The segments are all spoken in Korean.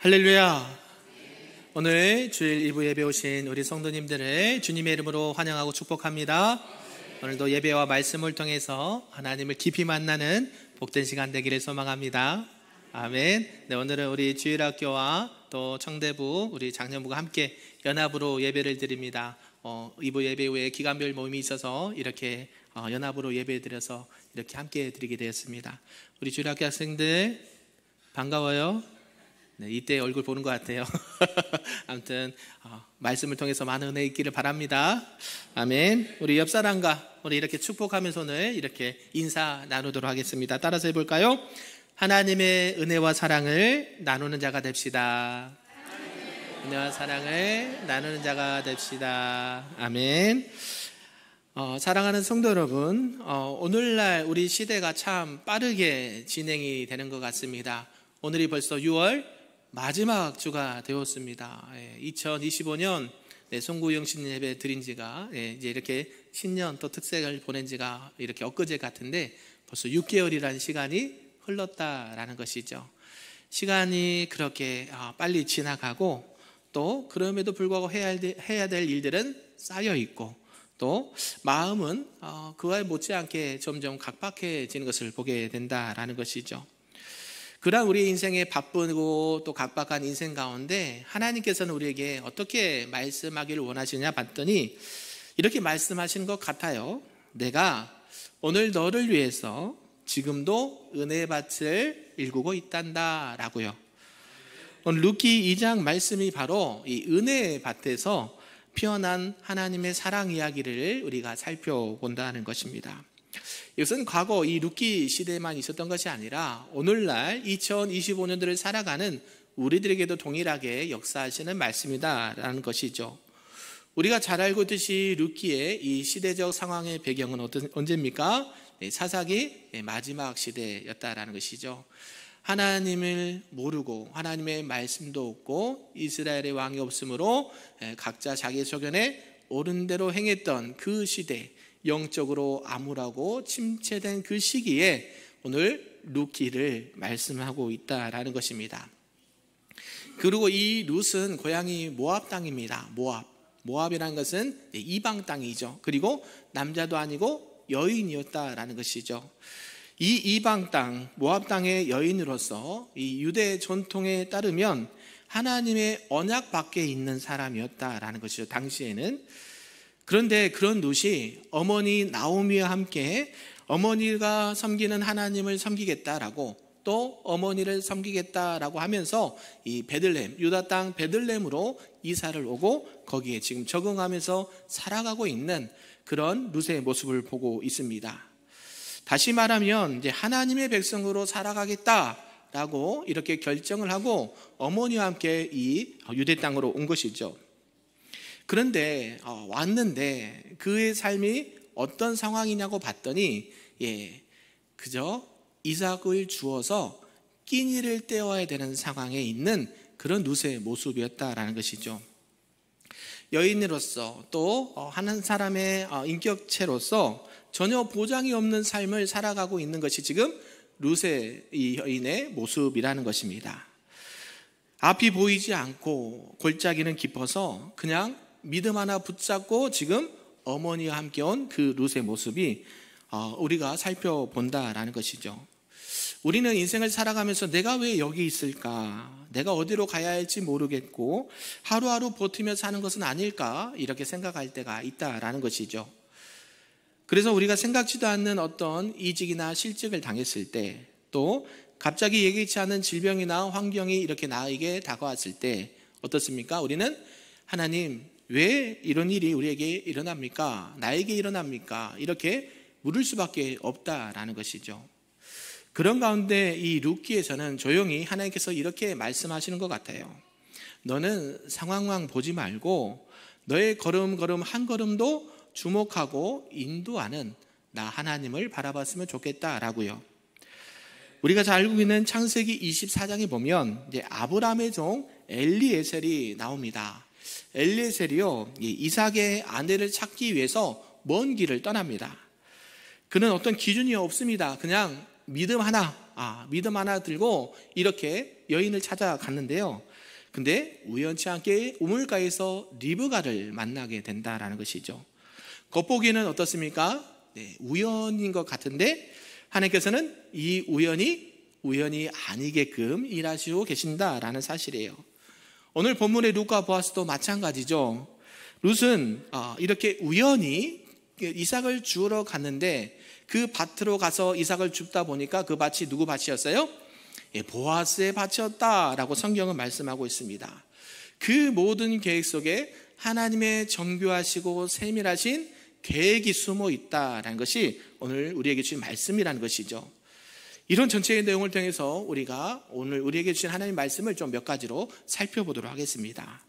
할렐루야. 오늘 주일 2부 예배 오신 우리 성도님들을 주님의 이름으로 환영하고 축복합니다. 오늘도 예배와 말씀을 통해서 하나님을 깊이 만나는 복된 시간 되기를 소망합니다. 아멘. 네, 오늘은 우리 주일학교와 또 청대부 우리 장년부가 함께 연합으로 예배를 드립니다. 2부 예배 후에 기간별 모임이 있어서 이렇게 연합으로 예배 드려서 이렇게 함께 드리게 되었습니다. 우리 주일학교 학생들 반가워요. 네, 이때 얼굴 보는 것 같아요. 아무튼 말씀을 통해서 많은 은혜 있기를 바랍니다. 아멘. 우리 옆 사람과 우리 이렇게 축복하면서 오늘 이렇게 인사 나누도록 하겠습니다. 따라서 해볼까요? 하나님의 은혜와 사랑을 나누는 자가 됩시다. 은혜와 사랑을 나누는 자가 됩시다. 아멘. 사랑하는 성도 여러분, 오늘날 우리 시대가 참 빠르게 진행이 되는 것 같습니다. 오늘이 벌써 6월 마지막 주가 되었습니다. 2025년 송구영 신년 예배 드린 지가 이제 이렇게 신년 또 특색을 보낸 지가 이렇게 엊그제 같은데 벌써 6개월이라는 시간이 흘렀다라는 것이죠. 시간이 그렇게 빨리 지나가고 또 그럼에도 불구하고 해야 될 일들은 쌓여 있고 또 마음은 그와 못지않게 점점 각박해지는 것을 보게 된다라는 것이죠. 그러한 우리 인생의 바쁘고 또 각박한 인생 가운데 하나님께서는 우리에게 어떻게 말씀하기를 원하시느냐 봤더니 이렇게 말씀하시는 것 같아요. 내가 오늘 너를 위해서 지금도 은혜밭을 일구고 있단다 라고요. 오늘 루키 2장 말씀이 바로 이 은혜밭에서 피어난 하나님의 사랑 이야기를 우리가 살펴본다는 것입니다. 이것은 과거 이 루키 시대에만 있었던 것이 아니라 오늘날 2025년도를 살아가는 우리들에게도 동일하게 역사하시는 말씀이다라는 것이죠. 우리가 잘 알고 있듯이 루키의 이 시대적 상황의 배경은 언제입니까? 사사기 마지막 시대였다라는 것이죠. 하나님을 모르고 하나님의 말씀도 없고 이스라엘의 왕이 없으므로 각자 자기 소견에 옳은 대로 행했던 그 시대, 영적으로 암울하고 침체된 그 시기에 오늘 루키를 말씀하고 있다라는 것입니다. 그리고 이 룻은 고향이 모압 땅입니다. 모압이라는 것은 이방 땅이죠. 그리고 남자도 아니고 여인이었다라는 것이죠. 이 이방 땅, 모압 땅의 여인으로서 이 유대 전통에 따르면 하나님의 언약 밖에 있는 사람이었다라는 것이죠. 당시에는. 그런데 그런 룻이 어머니 나오미와 함께 어머니가 섬기는 하나님을 섬기겠다라고 또 어머니를 섬기겠다라고 하면서 이 베들레헴, 유다 땅 베들레헴으로 이사를 오고 거기에 지금 적응하면서 살아가고 있는 그런 룻의 모습을 보고 있습니다. 다시 말하면 이제 하나님의 백성으로 살아가겠다라고 이렇게 결정을 하고 어머니와 함께 이 유대 땅으로 온 것이죠. 그런데 왔는데 그의 삶이 어떤 상황이냐고 봤더니 그저 이삭을 주어서 끼니를 때워야 되는 상황에 있는 그런 룻의 모습이었다라는 것이죠. 여인으로서 또 한 사람의 인격체로서 전혀 보장이 없는 삶을 살아가고 있는 것이 지금 룻의 이 여인의 모습이라는 것입니다. 앞이 보이지 않고 골짜기는 깊어서 그냥 믿음 하나 붙잡고 지금 어머니와 함께 온 그 룻의 모습이 우리가 살펴본다라는 것이죠. 우리는 인생을 살아가면서 내가 왜 여기 있을까? 내가 어디로 가야 할지 모르겠고 하루하루 버티며 사는 것은 아닐까? 이렇게 생각할 때가 있다라는 것이죠. 그래서 우리가 생각지도 않는 어떤 이직이나 실직을 당했을 때 또 갑자기 예기치 않은 질병이나 환경이 이렇게 나에게 다가왔을 때 어떻습니까? 우리는 하나님 왜 이런 일이 우리에게 일어납니까? 나에게 일어납니까? 이렇게 물을 수밖에 없다라는 것이죠. 그런 가운데 이 루키에서는 조용히 하나님께서 이렇게 말씀하시는 것 같아요. 너는 상황만 보지 말고 너의 걸음걸음 한 걸음도 주목하고 인도하는 나 하나님을 바라봤으면 좋겠다라고요. 우리가 잘 알고 있는 창세기 24장에 보면 이제 아브라함의 종 엘리에셀이 나옵니다. 엘리에셀이요, 이삭의 아내를 찾기 위해서 먼 길을 떠납니다. 그는 어떤 기준이 없습니다. 그냥 믿음 하나, 믿음 하나 들고 이렇게 여인을 찾아갔는데요. 근데 우연치 않게 우물가에서 리브가를 만나게 된다라는 것이죠. 겉보기에는 어떻습니까? 우연인 것 같은데 하나님께서는 이 우연이 아니게끔 일하시고 계신다라는 사실이에요. 오늘 본문의 룻과 보아스도 마찬가지죠. 룻은 이렇게 우연히 이삭을 주우러 갔는데 그 밭으로 가서 이삭을 줍다 보니까 그 밭이 누구 밭이었어요? 보아스의 밭이었다라고 성경은 말씀하고 있습니다. 그 모든 계획 속에 하나님의 정교하시고 세밀하신 계획이 숨어 있다라는 것이 오늘 우리에게 주신 말씀이라는 것이죠. 이런 전체의 내용을 통해서 우리가 오늘 우리에게 주신 하나님의 말씀을 좀 몇 가지로 살펴보도록 하겠습니다.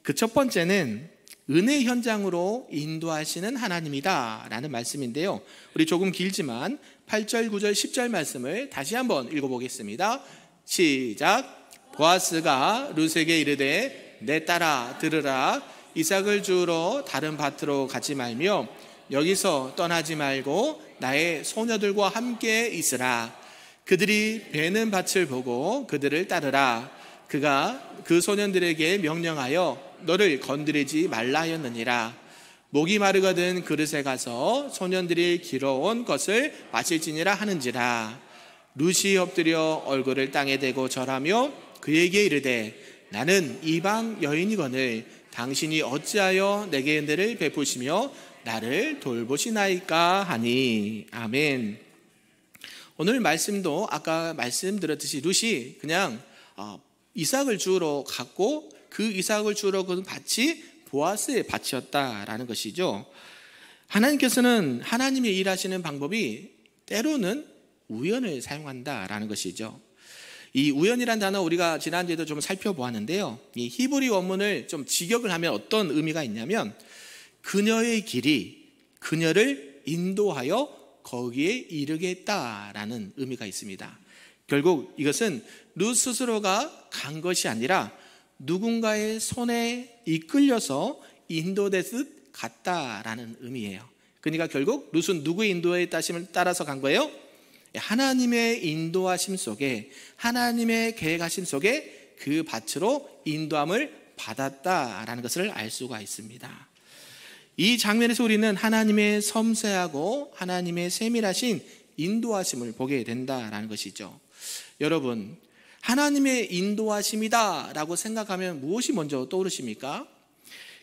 그 첫 번째는 은혜 현장으로 인도하시는 하나님이다 라는 말씀인데요. 우리 조금 길지만 8절, 9절, 10절 말씀을 다시 한번 읽어보겠습니다. 시작. 보아스가 룻에게 이르되 내 딸아 들으라. 이삭을 주우러 다른 밭으로 가지 말며 여기서 떠나지 말고 나의 소녀들과 함께 있으라. 그들이 베는 밭을 보고 그들을 따르라. 그가 그 소년들에게 명령하여 너를 건드리지 말라 하였느니라. 목이 마르거든 그릇에 가서 소년들이 길어온 것을 마실지니라 하는지라. 룻이 엎드려 얼굴을 땅에 대고 절하며 그에게 이르되 나는 이방 여인이거늘 당신이 어찌하여 내게 은혜를 베푸시며 나를 돌보시나이까 하니. 아멘. 오늘 말씀도 아까 말씀드렸듯이 룻이 그냥 이삭을 주우러 갔고 그 이삭을 주우러 간 밭이 보아스의 밭이었다라는 것이죠. 하나님께서는 하나님의 일하시는 방법이 때로는 우연을 사용한다라는 것이죠. 이 우연이란 단어 우리가 지난주에도 좀 살펴보았는데요. 이 히브리 원문을 좀 직역을 하면 어떤 의미가 있냐면 그녀의 길이 그녀를 인도하여 거기에 이르게 했다라는 의미가 있습니다. 결국 이것은 룻 스스로가 간 것이 아니라 누군가의 손에 이끌려서 인도되듯 갔다라는 의미예요. 그러니까 결국 룻은 누구의 인도에 따라서 간 거예요? 하나님의 인도하심 속에, 하나님의 계획하심 속에 그 밭으로 인도함을 받았다라는 것을 알 수가 있습니다. 이 장면에서 우리는 하나님의 섬세하고 하나님의 세밀하신 인도하심을 보게 된다라는 것이죠. 여러분, 하나님의 인도하심이다 라고 생각하면 무엇이 먼저 떠오르십니까?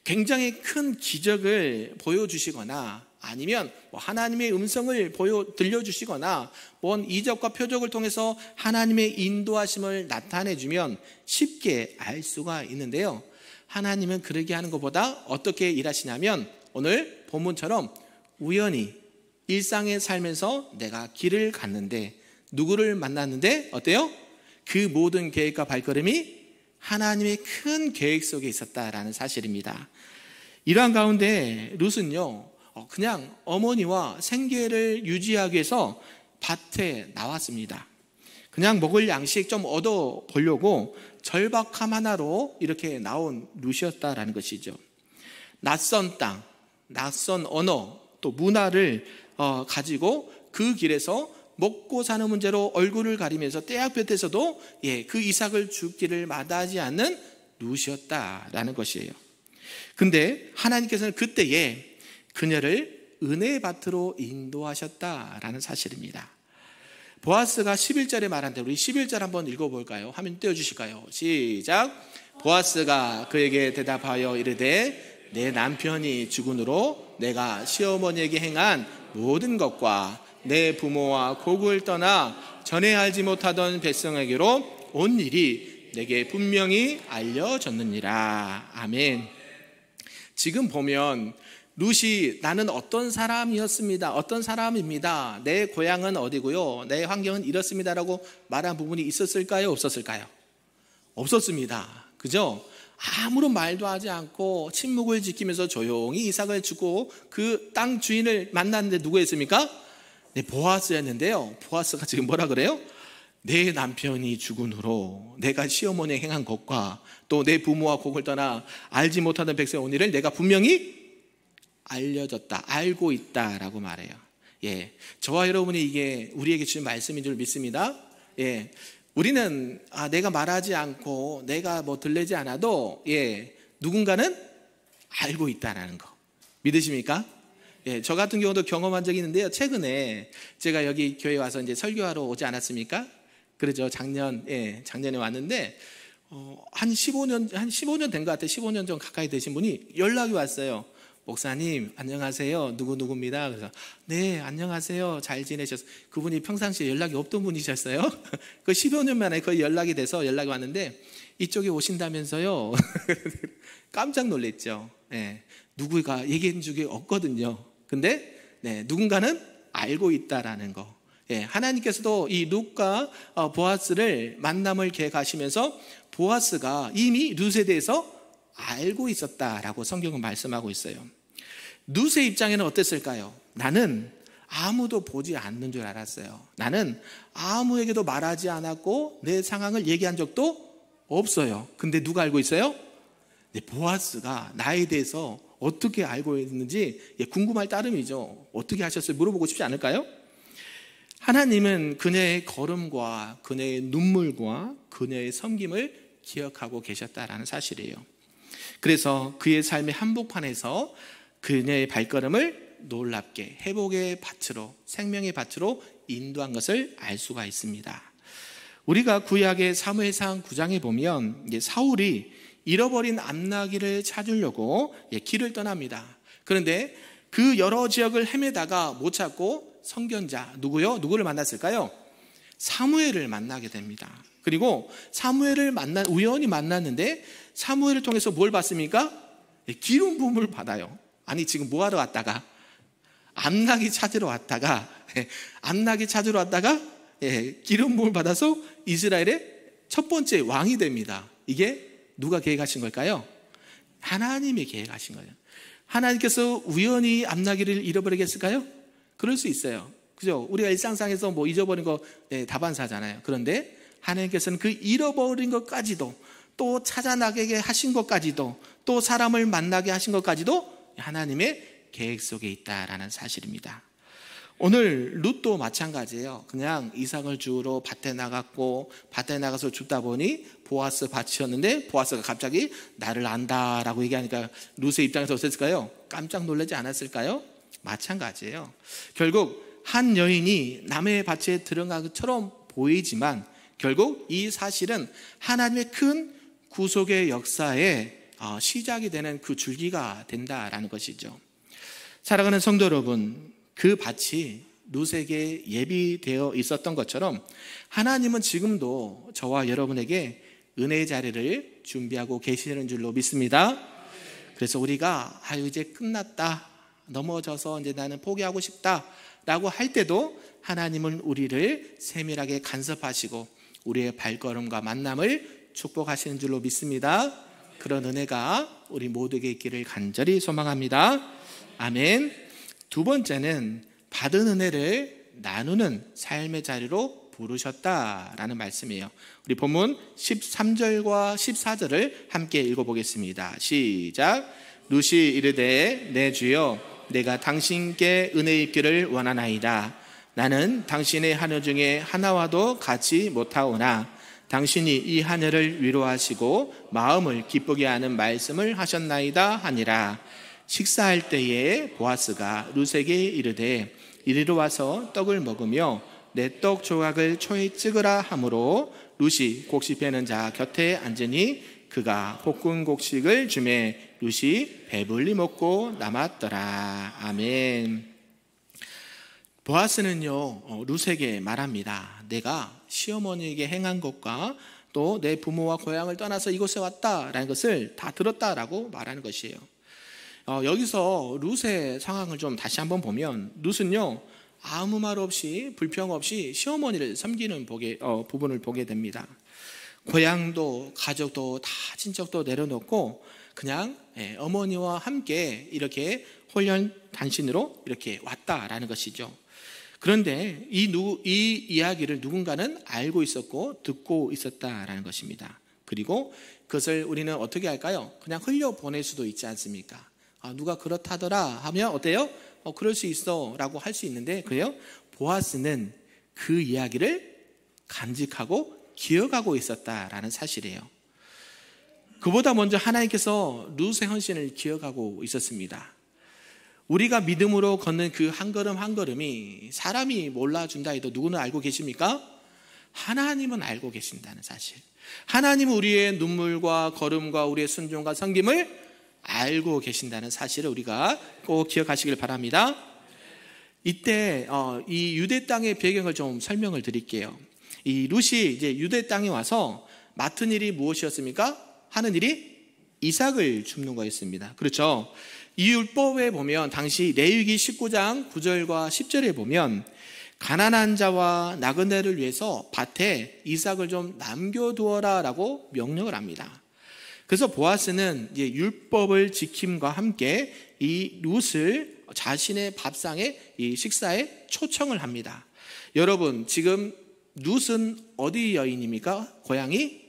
굉장히 큰 기적을 보여주시거나 아니면 하나님의 음성을 들려주시거나 뭔 이적과 표적을 통해서 하나님의 인도하심을 나타내주면 쉽게 알 수가 있는데요. 하나님은 그러게 하는 것보다 어떻게 일하시냐면 오늘 본문처럼 우연히 일상의 삶에서 내가 길을 갔는데 누구를 만났는데 어때요? 그 모든 계획과 발걸음이 하나님의 큰 계획 속에 있었다라는 사실입니다. 이러한 가운데 룻은요 그냥 어머니와 생계를 유지하기 위해서 밭에 나왔습니다. 그냥 먹을 양식 좀 얻어 보려고 절박함 하나로 이렇게 나온 룻이었다라는 것이죠. 낯선 땅, 낯선 언어, 또 문화를 가지고 그 길에서 먹고 사는 문제로 얼굴을 가리면서 떼약볕에서도 그 이삭을 죽기를 마다하지 않는 룻이었다라는 것이에요. 근데 하나님께서는 그때에 그녀를 은혜의 밭으로 인도하셨다라는 사실입니다. 보아스가 11절에 말한 대로 우리 11절 한번 읽어볼까요? 화면 띄워주실까요? 시작. 보아스가 그에게 대답하여 이르되 내 남편이 죽은으로 내가 시어머니에게 행한 모든 것과 내 부모와 고국을 떠나 전에 알지 못하던 백성에게로 온 일이 내게 분명히 알려졌느니라. 아멘. 지금 보면 룻이 나는 어떤 사람이었습니다. 어떤 사람입니다. 내 고향은 어디고요. 내 환경은 이렇습니다라고 말한 부분이 있었을까요? 없었을까요? 없었습니다. 그죠? 아무런 말도 하지 않고 침묵을 지키면서 조용히 이삭을 주고 그 땅 주인을 만났는데 누구였습니까? 네, 보아스였는데요. 보아스가 지금 뭐라 그래요? 내 남편이 죽은 후로 내가 시어머니에 행한 것과 또 내 부모와 고국을 떠나 알지 못하던 백성의 온 일을 내가 분명히 알려졌다, 알고 있다라고 말해요. 저와 여러분이 이게 우리에게 주신 말씀인 줄 믿습니다. 예, 우리는 내가 말하지 않고 내가 뭐 들리지 않아도 누군가는 알고 있다라는 거 믿으십니까? 저 같은 경우도 경험한 적이 있는데요. 최근에 제가 여기 교회 와서 이제 설교하러 오지 않았습니까? 그러죠. 작년에 왔는데 한 15년 된 것 같아요. 15년 좀 가까이 되신 분이 연락이 왔어요. 목사님 안녕하세요, 누구누구입니다. 그래서 네 안녕하세요, 잘 지내셨어요? 그분이 평상시에 연락이 없던 분이셨어요. 그 15년 만에 거의 연락이 돼서 연락이 왔는데 이쪽에 오신다면서요. 깜짝 놀랐죠. 누구가 얘기해 준 적이 없거든요. 근데 누군가는 알고 있다라는 거. 하나님께서도 이 룻과 보아스를 만남을 계획하시면서 보아스가 이미 룻에 대해서 알고 있었다라고 성경은 말씀하고 있어요. 룻의 입장에는 어땠을까요? 나는 아무도 보지 않는 줄 알았어요. 나는 아무에게도 말하지 않았고 내 상황을 얘기한 적도 없어요. 근데 누가 알고 있어요? 보아스가 나에 대해서 어떻게 알고 있는지 궁금할 따름이죠. 어떻게 하셨어요? 물어보고 싶지 않을까요? 하나님은 그녀의 걸음과 그녀의 눈물과 그녀의 섬김을 기억하고 계셨다라는 사실이에요. 그래서 그의 삶의 한복판에서 그녀의 발걸음을 놀랍게 회복의 밭으로, 생명의 밭으로 인도한 것을 알 수가 있습니다. 우리가 구약의 사무엘상 9장에 보면 사울이 잃어버린 암나귀를 찾으려고 길을 떠납니다. 그런데 그 여러 지역을 헤매다가 못 찾고 선견자 누구를 만났을까요? 사무엘을 만나게 됩니다. 그리고 사무엘을 우연히 만났는데 사무엘을 통해서 뭘 받습니까? 기름 부음을 받아요. 아니 지금 뭐 하러 왔다가 암나귀 찾으러 왔다가 기름 부음을 받아서 이스라엘의 첫 번째 왕이 됩니다. 이게 누가 계획하신 걸까요? 하나님이 계획하신 거예요. 하나님께서 우연히 암나귀를 잃어버리겠을까요? 그럴 수 있어요. 그죠? 우리가 일상상에서 뭐 잊어버린 거 다반사잖아요. 그런데 하나님께서는 그 잃어버린 것까지도 또 찾아나게 하신 것까지도 또 사람을 만나게 하신 것까지도 하나님의 계획 속에 있다라는 사실입니다. 오늘 룻도 마찬가지예요. 그냥 이삭을 주우러 밭에 나갔고 밭에 나가서 줍다 보니 보아스 밭이었는데 보아스가 갑자기 나를 안다라고 얘기하니까 룻의 입장에서 어땠을까요? 깜짝 놀라지 않았을까요? 마찬가지예요. 결국 한 여인이 남의 밭에 들어간 것처럼 보이지만 결국 이 사실은 하나님의 큰 구속의 역사의 시작이 되는 그 줄기가 된다라는 것이죠. 사랑하는 성도 여러분, 그 밭이 룻에게 예비되어 있었던 것처럼 하나님은 지금도 저와 여러분에게 은혜의 자리를 준비하고 계시는 줄로 믿습니다. 그래서 우리가 이제 끝났다, 넘어져서 이제 나는 포기하고 싶다 라고 할 때도 하나님은 우리를 세밀하게 간섭하시고 우리의 발걸음과 만남을 축복하시는 줄로 믿습니다. 그런 은혜가 우리 모두에게 있기를 간절히 소망합니다. 아멘. 두 번째는 받은 은혜를 나누는 삶의 자리로 부르셨다라는 말씀이에요. 우리 본문 13절과 14절을 함께 읽어보겠습니다. 시작. 룻이 이르되 내 주여 내가 당신께 은혜 입기를 원하나이다. 나는 당신의 하늘 중에 하나와도 같이 못하오나 당신이 이 하늘을 위로하시고 마음을 기쁘게 하는 말씀을 하셨나이다 하니라. 식사할 때에 보아스가 룻에게 이르되 이리로 와서 떡을 먹으며 내 떡 조각을 초에 찍으라 하므로 룻이 곡식 베는 자 곁에 앉으니 그가 볶은 곡식을 주매 룻이 배불리 먹고 남았더라. 아멘. 보아스는요 룻에게 말합니다. 내가 시어머니에게 행한 것과 또 내 부모와 고향을 떠나서 이곳에 왔다라는 것을 다 들었다라고 말하는 것이에요. 여기서 룻의 상황을 좀 다시 한번 보면 룻은요 아무 말 없이 불평 없이 시어머니를 섬기는 부분을 보게 됩니다. 고향도 가족도 다 친척도 내려놓고 그냥 어머니와 함께 이렇게 홀연단신으로 이렇게 왔다라는 것이죠. 그런데 이 이야기를 누군가는 알고 있었고 듣고 있었다라는 것입니다. 그리고 그것을 우리는 어떻게 할까요? 그냥 흘려보낼 수도 있지 않습니까? 누가 그렇다더라 하면 어때요? 그럴 수 있어 라고 할 수 있는데 그래요? 보아스는 그 이야기를 간직하고 기억하고 있었다라는 사실이에요. 그보다 먼저 하나님께서 룻의 헌신을 기억하고 있었습니다. 우리가 믿음으로 걷는 그 한 걸음 한 걸음이 사람이 몰라준다 해도 누구는 알고 계십니까? 하나님은 알고 계신다는 사실. 하나님은 우리의 눈물과 걸음과 우리의 순종과 섬김을 알고 계신다는 사실을 우리가 꼭 기억하시길 바랍니다. 이때 이 유대 땅의 배경을 좀 설명을 드릴게요. 이 룻이 이제 유대 땅에 와서 맡은 일이 무엇이었습니까? 하는 일이 이삭을 줍는 거였습니다. 그렇죠? 이 율법에 보면 당시 레위기 19장 9절과 10절에 보면 가난한 자와 나그네를 위해서 밭에 이삭을 좀 남겨두어라 라고 명령을 합니다. 그래서 보아스는 이제 율법을 지킴과 함께 이 룻을 자신의 밥상에 이 식사에 초청을 합니다. 여러분, 지금 룻은 어디 여인입니까? 고향이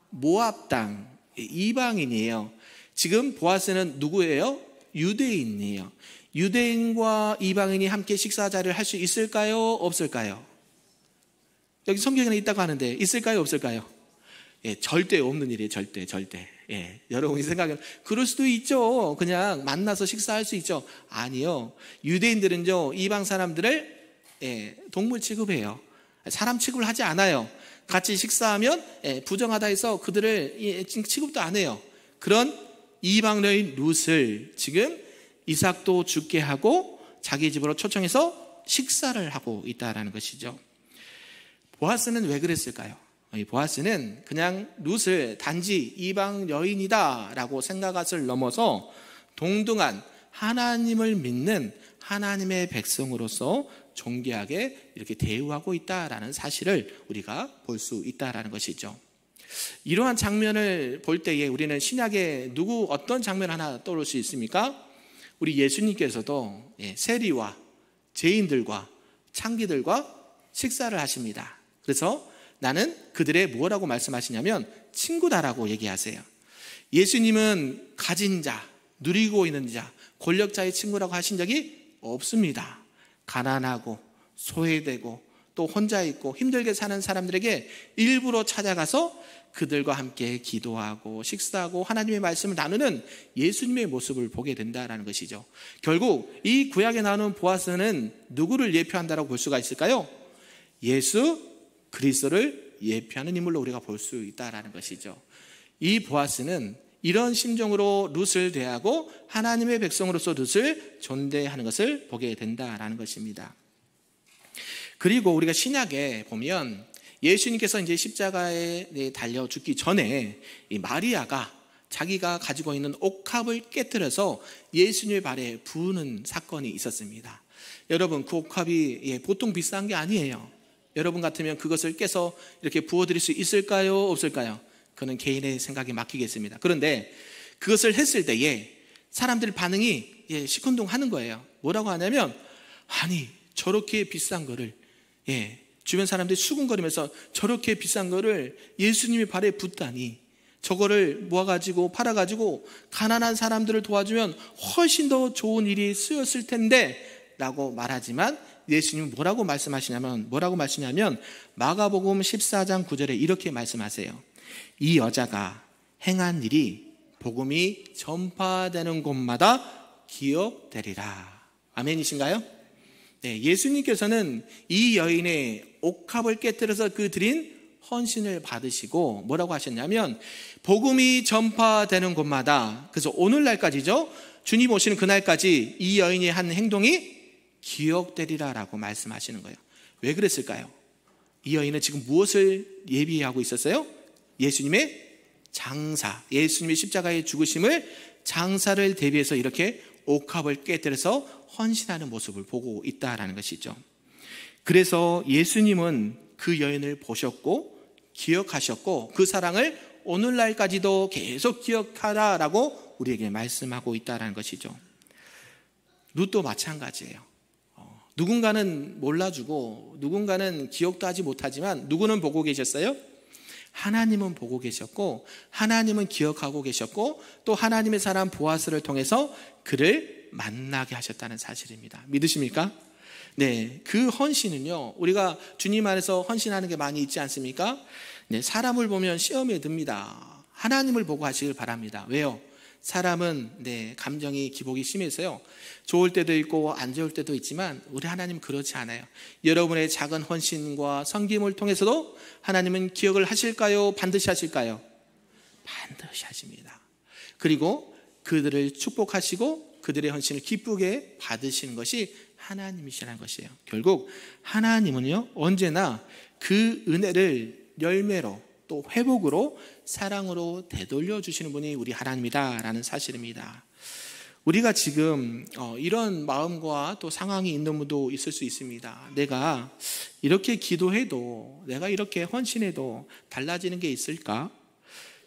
모압 땅, 이방인이에요. 지금 보아스는 누구예요? 유대인이에요. 유대인과 이방인이 함께 식사 자리를 할 수 있을까요? 없을까요? 여기 성경에는 있다고 하는데 있을까요? 없을까요? 예, 절대 없는 일이에요. 절대. 예, 여러분이 생각하면 그럴 수도 있죠. 그냥 만나서 식사할 수 있죠. 아니요. 유대인들은요, 이방 사람들을 동물 취급해요. 사람 취급을 하지 않아요. 같이 식사하면 부정하다 해서 그들을 취급도 안 해요. 그런 이방 여인 룻을 지금 이삭도 죽게 하고 자기 집으로 초청해서 식사를 하고 있다는 것이죠. 보아스는 왜 그랬을까요? 보아스는 그냥 룻을 단지 이방 여인이다라고 생각을 넘어서 동등한 하나님을 믿는 하나님의 백성으로서 존귀하게 이렇게 대우하고 있다라는 사실을 우리가 볼 수 있다라는 것이죠. 이러한 장면을 볼 때에 우리는 신약에 어떤 장면 하나 떠오를 수 있습니까? 우리 예수님께서도 세리와 죄인들과 창기들과 식사를 하십니다. 그래서 나는 그들의 뭐라고 말씀하시냐면 친구다라고 얘기하세요. 예수님은 가진 자, 누리고 있는 자, 권력자의 친구라고 하신 적이 없습니다. 가난하고 소외되고 또 혼자 있고 힘들게 사는 사람들에게 일부러 찾아가서 그들과 함께 기도하고 식사하고 하나님의 말씀을 나누는 예수님의 모습을 보게 된다는 것이죠. 결국 이 구약에 나오는 보아스는 누구를 예표한다고 볼 수가 있을까요? 예수 그리스도를 예표하는 인물로 우리가 볼 수 있다는 것이죠. 이 보아스는 이런 심정으로 룻을 대하고 하나님의 백성으로서 룻을 존대하는 것을 보게 된다는 것입니다. 그리고 우리가 신약에 보면 예수님께서 이제 십자가에 달려 죽기 전에 이 마리아가 자기가 가지고 있는 옥합을 깨뜨려서 예수님의 발에 부으는 사건이 있었습니다. 여러분, 그 옥합이 보통 비싼 게 아니에요. 여러분 같으면 그것을 깨서 이렇게 부어드릴 수 있을까요? 없을까요? 그는 개인의 생각에 맡기겠습니다. 그런데 그것을 했을 때에 사람들 반응이 시큰둥하는 거예요. 뭐라고 하냐면, 아니 저렇게 비싼 거를 주변 사람들이 수군거리면서 저렇게 비싼 거를 예수님의 발에 붓다니, 저거를 모아가지고 팔아가지고 가난한 사람들을 도와주면 훨씬 더 좋은 일이 쓰였을 텐데 라고 말하지만, 예수님은 뭐라고 말씀하시냐면 마가복음 14장 9절에 이렇게 말씀하세요. 이 여자가 행한 일이 복음이 전파되는 곳마다 기억되리라. 아멘이신가요? 네, 예수님께서는 이 여인의 옥합을 깨뜨려서 그 드린 헌신을 받으시고 뭐라고 하셨냐면, 복음이 전파되는 곳마다, 그래서 오늘날까지죠, 주님 오시는 그날까지 이 여인의 한 행동이 기억되리라라고 말씀하시는 거예요. 왜 그랬을까요? 이 여인은 지금 무엇을 예비하고 있었어요? 예수님의 장사, 예수님의 십자가의 죽으심을, 장사를 대비해서 이렇게 옥합을 깨뜨려서 헌신하는 모습을 보고 있다라는 것이죠. 그래서 예수님은 그 여인을 보셨고 기억하셨고 그 사랑을 오늘날까지도 계속 기억하라라고 우리에게 말씀하고 있다라는 것이죠. 룻도 마찬가지예요. 누군가는 몰라주고 누군가는 기억도 하지 못하지만 누구는 보고 계셨어요? 하나님은 보고 계셨고 하나님은 기억하고 계셨고 또 하나님의 사람 보아스를 통해서 그를 만나게 하셨다는 사실입니다. 믿으십니까? 네, 그 헌신은요, 우리가 주님 안에서 헌신하는 게 많이 있지 않습니까? 네, 사람을 보면 시험에 듭니다. 하나님을 보고 하시길 바랍니다. 왜요? 사람은 감정이 기복이 심해서요, 좋을 때도 있고 안 좋을 때도 있지만 우리 하나님 그렇지 않아요. 여러분의 작은 헌신과 섬김을 통해서도 하나님은 기억을 하실까요? 반드시 하실까요? 반드시 하십니다. 그리고 그들을 축복하시고 그들의 헌신을 기쁘게 받으시는 것이 하나님이시라는 것이에요. 결국 하나님은요, 언제나 그 은혜를 열매로 또 회복으로 사랑으로 되돌려 주시는 분이 우리 하나님이다라는 사실입니다. 우리가 지금 이런 마음과 또 상황이 있는 분도 있을 수 있습니다. 내가 이렇게 기도해도, 내가 이렇게 헌신해도 달라지는 게 있을까?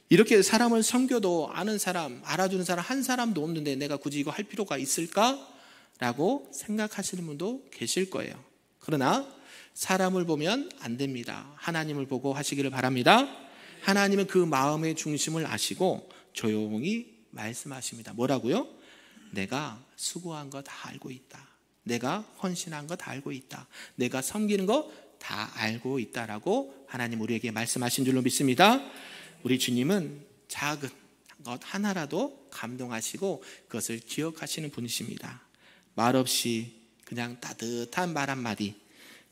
이렇게 사람을 섬겨도 아는 사람, 알아주는 사람 한 사람도 없는데 내가 굳이 이거 할 필요가 있을까? 라고 생각하시는 분도 계실 거예요. 그러나 사람을 보면 안 됩니다. 하나님을 보고 하시기를 바랍니다. 하나님은 그 마음의 중심을 아시고 조용히 말씀하십니다. 뭐라고요? 내가 수고한 거 다 알고 있다. 내가 헌신한 거 다 알고 있다. 내가 섬기는 거 다 알고 있다라고 하나님 우리에게 말씀하신 줄로 믿습니다. 우리 주님은 작은 것 하나라도 감동하시고 그것을 기억하시는 분이십니다. 말없이 그냥 따뜻한 말 한마디,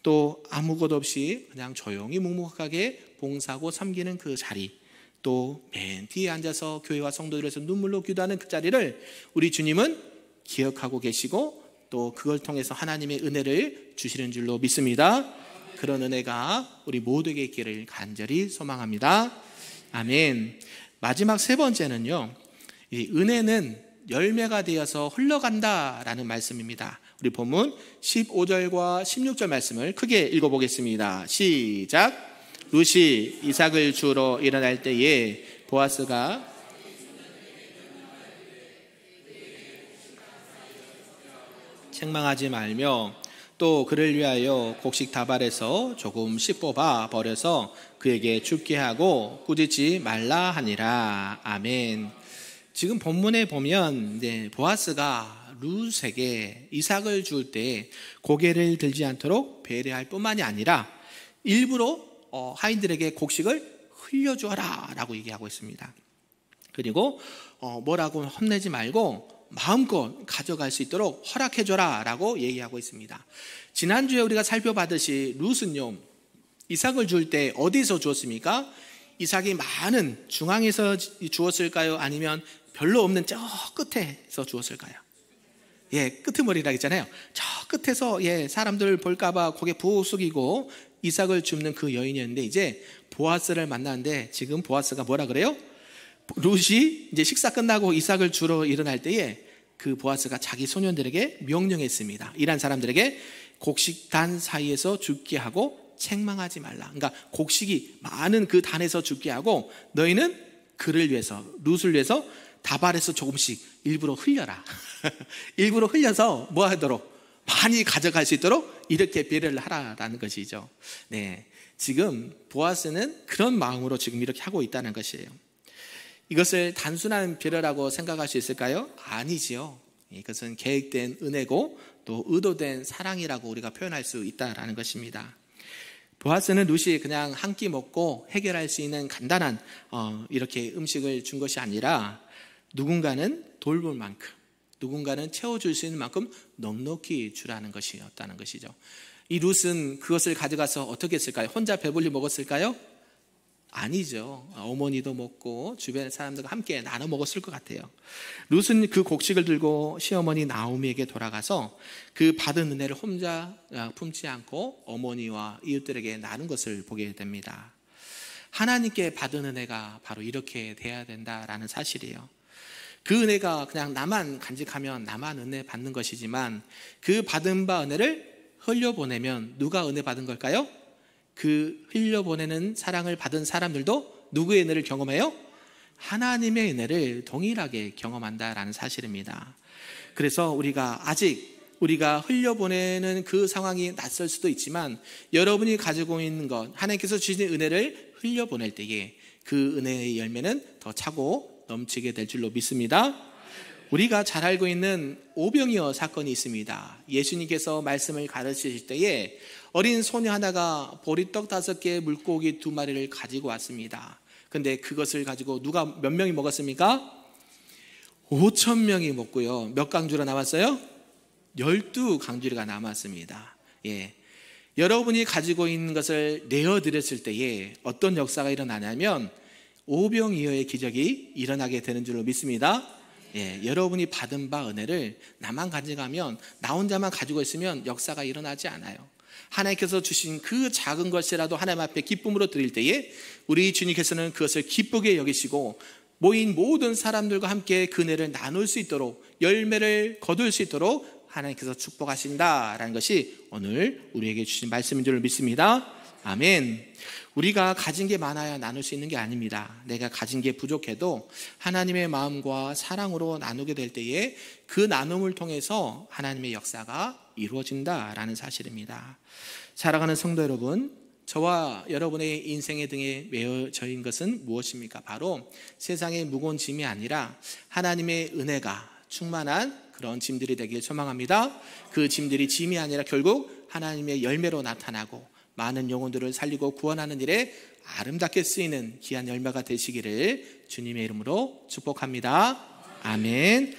또 아무것도 없이 그냥 조용히 묵묵하게 봉사하고 섬기는 그 자리, 또 맨 뒤에 앉아서 교회와 성도들에서 눈물로 기도하는 그 자리를 우리 주님은 기억하고 계시고 또 그걸 통해서 하나님의 은혜를 주시는 줄로 믿습니다. 그런 은혜가 우리 모두에게 있기를 간절히 소망합니다. 아멘. 마지막 세 번째는요, 이 은혜는 열매가 되어서 흘러간다라는 말씀입니다. 우리 본문 15절과 16절 말씀을 크게 읽어보겠습니다. 시작. 룻이 이삭을 주러 일어날 때에 보아스가 책망하지 말며 또 그를 위하여 곡식 다발에서 조금씩 뽑아 버려서 그에게 죽게 하고 꾸짖지 말라 하니라. 아멘. 지금 본문에 보면 보아스가 룻에게 이삭을 줄 때 고개를 들지 않도록 배려할 뿐만이 아니라 일부러 하인들에게 곡식을 흘려주어라 라고 얘기하고 있습니다. 그리고 뭐라고 혼내지 말고 마음껏 가져갈 수 있도록 허락해줘라 라고 얘기하고 있습니다. 지난주에 우리가 살펴봤듯이 룻은요, 이삭을 줄 때 어디서 주었습니까? 이삭이 많은 중앙에서 주었을까요? 아니면 별로 없는 저 끝에서 주었을까요? 끄트머리라 했잖아요. 저 끝에서 사람들 볼까봐 고개 푹 숙이고 이삭을 줍는 그 여인이었는데, 이제 보아스를 만났는데 지금 보아스가 뭐라 그래요? 룻이 이제 식사 끝나고 이삭을 주러 일어날 때에 그 보아스가 자기 소년들에게 명령했습니다. 일한 사람들에게 곡식단 사이에서 죽게 하고 책망하지 말라. 그러니까 곡식이 많은 그 단에서 죽게 하고 너희는 그를 위해서, 룻을 위해서 다발에서 조금씩 일부러 흘려라. 일부러 흘려서 뭐 하도록? 많이 가져갈 수 있도록 이렇게 배려를 하라라는 것이죠. 지금 보아스는 그런 마음으로 지금 이렇게 하고 있다는 것이에요. 이것을 단순한 배려라고 생각할 수 있을까요? 아니지요. 이것은 계획된 은혜고 또 의도된 사랑이라고 우리가 표현할 수 있다는 것입니다. 보아스는 룻이 그냥 한 끼 먹고 해결할 수 있는 간단한 이렇게 음식을 준 것이 아니라 누군가는 돌볼 만큼, 누군가는 채워줄 수 있는 만큼 넉넉히 주라는 것이었다는 것이죠. 이 룻은 그것을 가져가서 어떻게 했을까요? 혼자 배불리 먹었을까요? 아니죠. 어머니도 먹고 주변 사람들과 함께 나눠 먹었을 것 같아요. 룻은 그 곡식을 들고 시어머니 나오미에게 돌아가서 그 받은 은혜를 혼자 품지 않고 어머니와 이웃들에게 나눈 것을 보게 됩니다. 하나님께 받은 은혜가 바로 이렇게 돼야 된다라는 사실이에요. 그 은혜가 그냥 나만 간직하면 나만 은혜 받는 것이지만 그 받은 바 은혜를 흘려보내면 누가 은혜 받은 걸까요? 그 흘려보내는 사랑을 받은 사람들도 누구의 은혜를 경험해요? 하나님의 은혜를 동일하게 경험한다라는 사실입니다. 그래서 우리가 흘려보내는 그 상황이 낯설 수도 있지만 여러분이 가지고 있는 것, 하나님께서 주신 은혜를 흘려보낼 때에 그 은혜의 열매는 더 차고 넘치게 될 줄로 믿습니다. 우리가 잘 알고 있는 오병이어 사건이 있습니다. 예수님께서 말씀을 가르치실 때에 어린 소녀 하나가 보리떡 5개, 물고기 2마리를 가지고 왔습니다. 근데 그것을 가지고 누가 몇 명이 먹었습니까? 5,000명이 먹고요. 몇 강주가 남았어요? 12강주리가 남았습니다. 예. 여러분이 가지고 있는 것을 내어드렸을 때에 어떤 역사가 일어나냐면 오병이어의 기적이 일어나게 되는 줄로 믿습니다. 예, 여러분이 받은 바 은혜를 나만 가져가면, 나 혼자만 가지고 있으면 역사가 일어나지 않아요. 하나님께서 주신 그 작은 것이라도 하나님 앞에 기쁨으로 드릴 때에 우리 주님께서는 그것을 기쁘게 여기시고 모인 모든 사람들과 함께 그 은혜를 나눌 수 있도록, 열매를 거둘 수 있도록 하나님께서 축복하신다라는 것이 오늘 우리에게 주신 말씀인 줄 믿습니다. 아멘. 우리가 가진 게 많아야 나눌 수 있는 게 아닙니다. 내가 가진 게 부족해도 하나님의 마음과 사랑으로 나누게 될 때에 그 나눔을 통해서 하나님의 역사가 이루어진다라는 사실입니다. 사랑하는 성도 여러분, 저와 여러분의 인생의 등에 메어져 있는 것은 무엇입니까? 바로 세상의 무거운 짐이 아니라 하나님의 은혜가 충만한 그런 짐들이 되길 소망합니다. 그 짐들이 짐이 아니라 결국 하나님의 열매로 나타나고 많은 영혼들을 살리고 구원하는 일에 아름답게 쓰이는 귀한 열매가 되시기를 주님의 이름으로 축복합니다. 아멘.